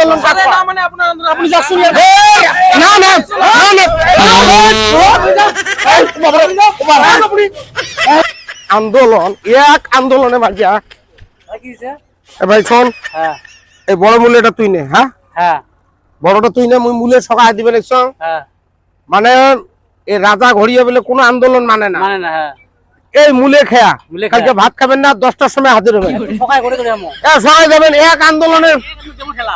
আন্দোলন কাক কয়? না মানে আপনার আপনি যাচ্ছেন না না আন্দোলন এক আন্দোলনে মাঝিয়া ভাই শোন, হ্যাঁ এই বড় মূল্যটা তুই নে। হ্যাঁ হ্যাঁ বড়টা তুই নে, মুই মূল্যের সকায় দিবে দেখছ। হ্যাঁ মানে এই রাজা ঘড়িয়ে বলে কোনো আন্দোলন মানে না। মানে না হ্যাঁ এই মূলে খেয়া মূলে খেয়া। কালকে ভাত খাবেন না, 10টার সময় হাজির হবেন। সকাল করে করে আমো সবাই যাবেন এক আন্দোলনের কেমন খেলা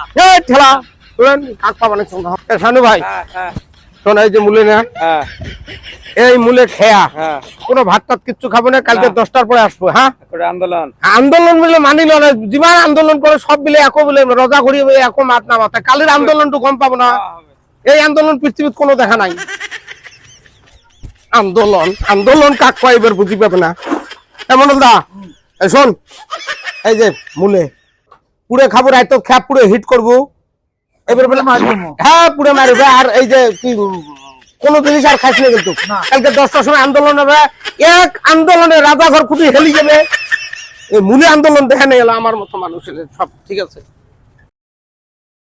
ঠেলা শুনেন কাক পাবেন। শানু ভাই হ্যাঁ শোন, এই যে মূলে না, হ্যাঁ এই মূলে খেয়া হ্যাঁ কোনো ভাত টাত কিচ্ছু খাবো না, কালকে 10টার পরে আসবো। হ্যাঁ করে আন্দোলন আন্দোলন মিলে মানিল না, জীবন আন্দোলন করে সব মিলে একো বলে রজা ঘড়িয়ে বলে একো মাত না মাথায় কালের আন্দোলনটু কম পাবো না। এই আন্দোলন পৃথিবীর কোনো দেখা নাই। আন্দোলন আন্দোলন কাক কয় এবার বুঝি পাবে না। এমন দা শোন, এই যে মূলে পুরে খাবো, রাইত খ্যাপ পুরে হিট করবো এবার বলে হ্যাঁ পুরে মারবে। আর এই যে কি কোন জিনিস আর খাইছ না কিন্তু কালকে 10টার সময় আন্দোলন হবে, এক আন্দোলনে রাজাঘর খুবই হেলি যাবে। এই মূলে আন্দোলন দেখে নিয়ে গেল আমার মতো মানুষের সব ঠিক আছে।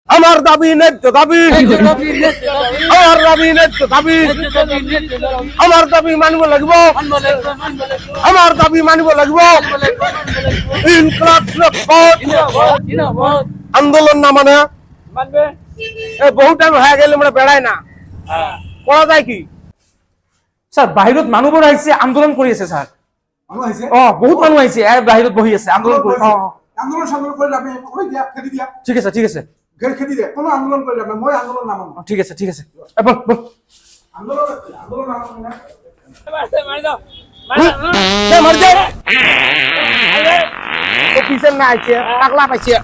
আমার দাবি ন্যায্য দাবি, আমার দাবি ন্যায্য দাবি, আমার দাবি মানিব লাগবো, আমার দাবি মানিব লাগবো। ইনকলাব জিন্দাবাদ। আন্দোলন না মানে এই বহু টাইম হয়ে গেলে মানে বেড়ায় না করা যায় কি। স্যার বাহিৰত মানুহবোৰ আহিছে আন্দোলন কৰি আছে স্যার। মানুহ আহিছে বহুত মানুহ আহিছে বাহিৰত বহি আছে আন্দোলন কৰি। আন্দোলন সান্দোলন কৰিলে আপুনি ওই দিয়া খেদি দিয়া ঠিক আছে ঠিক আছে ঘেৰ খেদি দিয়ে কোনো আন্দোলন কৰিলে আপুনি মই আন্দোলন নামানো ঠিক আছে ঠিক আছে বল বল আন্দোলন আন্দোলন নামানো না মর যায় অফিসের না আছে পাগলা পাইছে।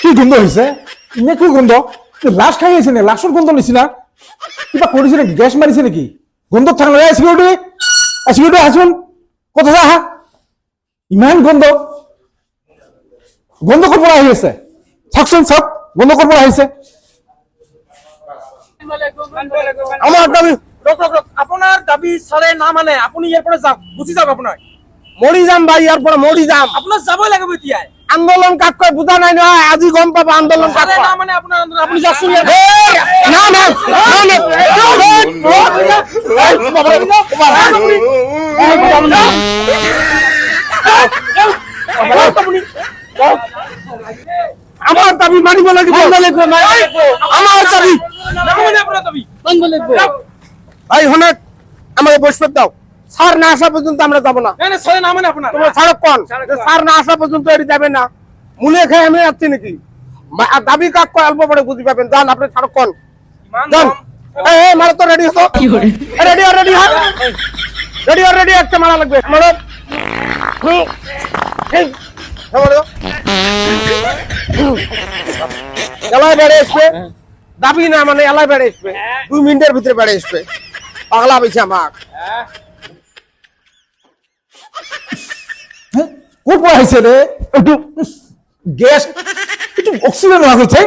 কি গোন্ধ হৈছে ইনে কি গোন্ধ লাশ খাই আছে নে লাশৰ গোন্ধ নিচিনা কিবা কৰিছে নেকি গেছ মাৰিছে নেকি গোন্ধ থাকলে চিকিউৰিটি চিকিউৰিটি আছোন কথা আহা ইমান গোন্ধ গোন্ধ ক'ৰ পৰা আহি আছে চাওকচোন চাওক গোন্ধ ক'ৰ পৰা আহিছে আমার দাবি রক রক রক আপনার দাবি সারে না মানে আপনি ইয়ার পরে যাও বুঝি যাও আপনার মরি যাম ভাই, ইয়ার পরে মরি যাম। আপনার যাবই লাগবে এতিয়াই আন্দোলন কাক কয় বুঝা নাই না, আজি গম পাবো আন্দোলন কাক সারে কয়। না মানে আপনার আপনি যাচ্ছেন না না আমার দাবি মানিব লাগিব, আমার দাবি মানে আপনার দাবি ভাই হনে আমাকে বসবে দাও। স্যার না আসা পর্যন্ত আমরা যাবো না। না না সারে না মানে আপনার তোমার ছাড়ক কোন স্যার না আসা পর্যন্ত এটি যাবে না। মূলে খেয়ে আমি যাচ্ছি নাকি আর দাবি কাক কয় অল্প পরে বুঝি পাবেন। যান আপনি ছাড়ক কোন যান। এই মারো তো রেডি হতো রেডি রেডি রেডি রেডি একটা মারা লাগবে মারো এলাই বেড়ে আসবে দাবি না মানে এলাই বেড়ে আসবে 2 মিনিটের ভিতরে বেড়ে আসবে পাগলা পেয়েছে আমার। ক'ৰ পৰা আহিছে ৰে এইটো গেছ এইটো অক্সিজেন হোৱা গৈছে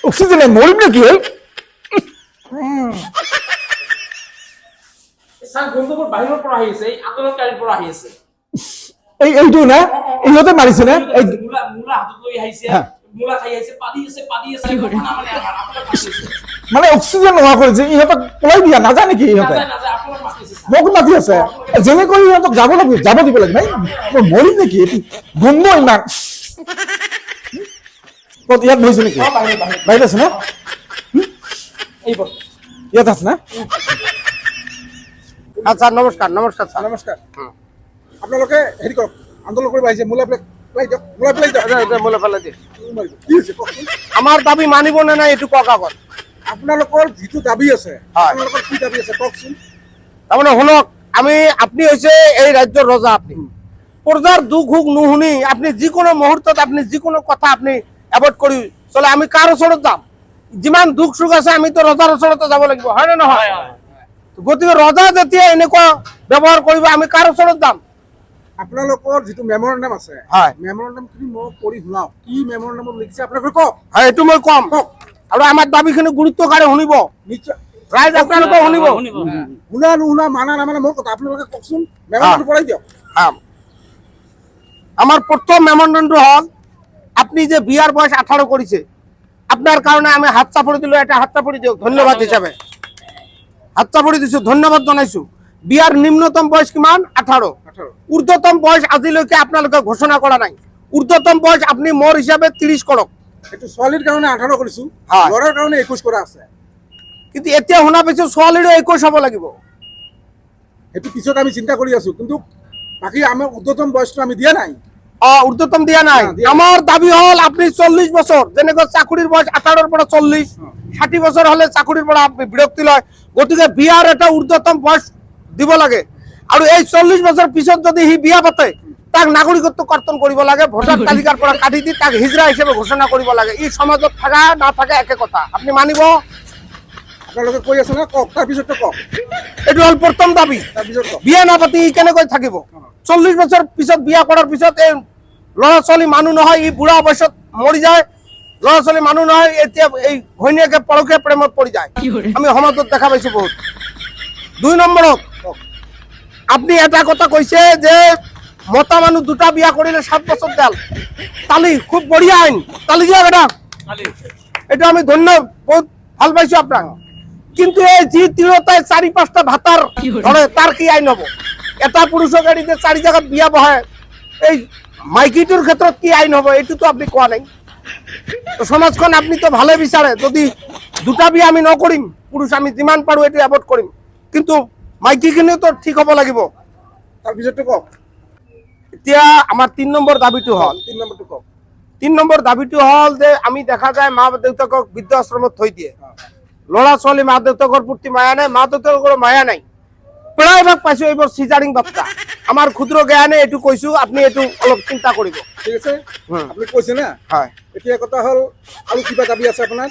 অক্সিজেনে মৰিম নেকি স্যার গন্ধবোৰ বাহিৰৰ পৰা আহি আছে এই আন্দোলনকাৰীৰ পৰা আহি আছে এইটো না ইহঁতে মাৰিছে নে এই মুলা মুলা হাতত লৈ আহিছে মুলা খাই আহিছে পাদি আছে কথা না মানে আপোনাৰ মাতিছে মানে অক্সিজেন নোহোৱা কৰিছে ইহঁতক পলাই দিয়া নাযায় নেকি ইহঁতে নাযায় আপোনাৰ মাতিছে মোক মাতি আছে যেনে কৰি ইহঁতক যাব লাগিব যাব দিব লাগে ভাই মই মৰিম নেকি এইটো গোন্ধ ইমান ক'ত ইয়াত বহিছে নেকি বাহিৰত আছে না এইবোৰ ইয়াত আছে না আচ্ছা নমস্কার নমস্কার স্যার নমস্কাৰ আপোনালোকে হেৰি কৰক আন্দোলন কৰিব আহিছে মোলা পেলাই দিয়ক মোলা পেলাই দিয়ক বলে ফেলে দিয়ে কি হৈছে কওকচোন আমার দাবি মানিব না না এটু কাগজ আপোনালোকৰ যিটো দাবী আছে হয়। আপোনালোকৰ কি দাবী আছে কওকচোন তারমানে শুনক আপনি হয়েছে এই রাজ্যের রজা। আপনি প্রজার দুঃখ হুক নুশুনি আপনি যিকোনো মুহূর্তত আপনি যিকোনো কথা আপনি এভয়েড করি চলে। আমি কার ওচৰত যাম যিমান দুঃখ সুখ আছে আমি তো রজাৰ ওচৰতে যাব লাগিব হয় না নহয়। গতিকে ৰজা যেতিয়া এনেকুৱা ব্যৱহাৰ কৰিব আমি কাৰ ওচৰত যাম। আপোনালোকৰ যিটো মেমৰেণ্ডাম আছে হয় মেমৰেণ্ডামখিনি মই পঢ়ি শুনাও কি মেমৰেণ্ডামত লিখিছে আপোনালোকে কওক হয় এইটো মই কম আৰু আমাৰ দাবীখিনি গুৰুত্বকাৰে শুনিব নিশ্চয় ৰাইজ আপোনালোকে শুনিব। শুনা নুশুনা মানা নামানা মোৰ কথা আপোনালোকে কওকচোন মেমৰেণ্ডামটো পঢ়াই দিয়ক আমার প্রথম মেমোরেন্ডাম হল আপনি যে বিয়ার বয়স 18 করেছে আপনার কারণে আমি হাত চাপড়ি দিল, এটা হাত চাপড়ি দিও ধন্যবাদ হিসাবে হাত চাপড়ি দিছো, ধন্যবাদ জানাইছো। বিয়ার নিম্নতম বয়স কিমান? 18। ঊর্ধ্বতম বয়স আজিলৈকে আপনালোকে ঘোষণা করা নাই। ঊর্ধ্বতম বয়স আপনি মোর হিসাবে 30 করক, একটু ছোৱালীৰ কাৰণে 18 কৰিছো, হয়। ল'ৰাৰ কাৰণে 21 কৰা আছে। কিন্তু এতিয়া শুনা পাইছো ছোৱালীৰো 21 হ'ব লাগিব। সেইটো পিছত আমি চিন্তা কৰি আছো, কিন্তু বাকী আমাৰ উৰ্ধতম বয়সটো আমি দিয়া নাই। ঊর্ধ্বতম দিয়া নাই। দিয়া নাই। আমার দাবি হল আপনি 40 বছর, যেনেকৈ চাকরির বয়স 18 পৰা 40, 60 বছর হলে চাকরির পৰা আপনি বিরক্তি লয়, গতিকে বিয়ার এটা ঊর্ধ্বতম বয়স দিব লাগে। আৰু এই 40 বছর পিছত যদি সি বিয়া পাতে তাক নাগরিকত্ব কর্তন কৰিব লাগে, ভোটার তালিকাৰ পৰা কাটি দি তাক হিজৰা হিসেবে ঘোষণা কৰিব লাগে। ই সমাজত থাকা না থাকা একে কথা, আপনি মানিব? আপোনালোকে কৈ আছে না, কওক তাৰপিছতটো কওক, এইটো হল প্রথম দাবি। তাৰপিছত কওক। বিয়া নাপাতি ই কেনেকৈ থাকিব? 40 বছর পিছত বিয়া কৰাৰ পিছত এই ল'ৰা ছোৱালী মানুহ নহয়, ই বুঢ়া অৱস্থাত মৰি যায়। ল'ৰা ছোৱালী মানুহ নহয়, এতিয়া এই ঘৈণীয়েকে পৰকীয়া প্ৰেমত পৰি যায়। আমি সমাজত দেখা পাইছো বহুত। 2 নম্বৰত আপনি এটা কথা কৈছে যে মতা মানুহ দুটা বিয়া কৰিলে 7 বছৰ জেল। তালি খুব বঢ়িয়া আইন, তালি দিয়া বেটা, এটা আমি বহুত ভাল পাইছো আপনার। কিন্তু এই যি তিৰোতাই 4-5টা ভাতাৰ ধৰে তাৰ কি আইন হ'ব? এটা পুৰুষৰ গাড়ীতে 4 জায়গাত বিয়া বহে, এই মাইকীটোৰ ক্ষেত্ৰত কি আইন হ'ব এইটোতো আপনি কোৱা নাই। তো সমাজখন আপনি তো ভালে বিচাৰে, যদি দুটা বিয়া আমি নকৰিম, পুৰুষ আমি যিমান পাৰো এইটো এভয়েড কৰিম, কিন্তু মাইকীখিনিও তো ঠিক হ'ব লাগিব। তাৰপিছতটো কওক। এতিয়া আমাৰ 3 নম্বৰ দাবিটো হল, 3 নম্বৰটো কওক। 3 নম্বৰ দাবিটো হল যে আমি দেখা যায় মা দেউতাকক বৃদ্ধাশ্ৰমত থৈ দিয়ে, ল'ৰা ছোৱালী মা দেউতাকৰ প্ৰতি মায়া নাই, মা দেউতাকৰ মায়া নাই। প্ৰায়ভাগ পাইছো এইবোৰ চিজাৰিং বাচ্চা। আমাৰ ক্ষুদ্ৰ জ্ঞানে এইটো কৈছো, আপনি এইটো অলপ চিন্তা কৰিব। ঠিক আছে, আপুনি কৈছে না। হয়, এতিয়া কথা হ'ল আৰু কিবা দাবী আছে আপোনাৰ?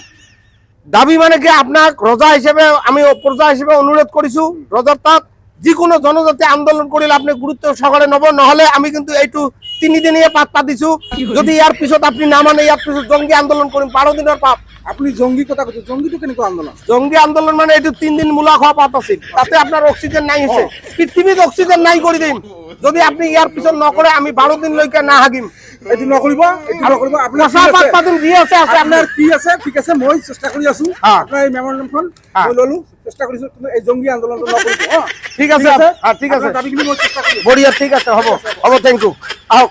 দাবি মানে কি আপোনাক ৰজা হিসেবে আমি প্ৰজা হিসেবে অনুৰোধ কৰিছো, ৰজাৰ তাত যিকোনো জনজাতি আন্দোলন কৰিলে আপনি গুৰুত্ব সহকাৰে নব, নহলে আমি কিন্তু এইটো 3 দিনীয়া পাত পাতিছো। যদি ইয়াৰ পিছত আপনি না মানে ইয়াৰ পিছত জঙ্গী আন্দোলন কৰিম, 12 দিনৰ পাত। আপুনি জংগী কথা কৈছে, জংগীটো কেনেকুৱা আন্দোলন? জঙ্গী আন্দোলন মানে এইটো 3 দিন মূলা খোৱা পাত আছিল, তাতে আপনার অক্সিজেন নাই হৈছে, পৃথিৱীত অক্সিজেন নাই কৰি দিম। যদি আপনি ইয়াৰ পিছত নকৰে আমি 12 দিনলৈকে না হাগিম। এইটো নকৰিব, এইটো নকৰিব। আপোনাৰ পচা পাত পাতিম, যি আছে আছে আপোনাৰ আপনার। কি আছে? ঠিক আছে, মই চেষ্টা কৰি আছো। হ্যাঁ। আপোনাৰ এই মেমোৰেণ্ডামখন হ্যাঁ। মই ললো, চেষ্টা কৰিছো, কিন্তু এই জংগী আন্দোলনটো নকৰিব। ঠিক আছে, ঠিক আছে, আপোনাৰ দাবীখিনি মই চেষ্টা কৰিম। বঢ়িয়া, ঠিক আছে, হ'ব হ'ব, থেংক ইউ। আহক।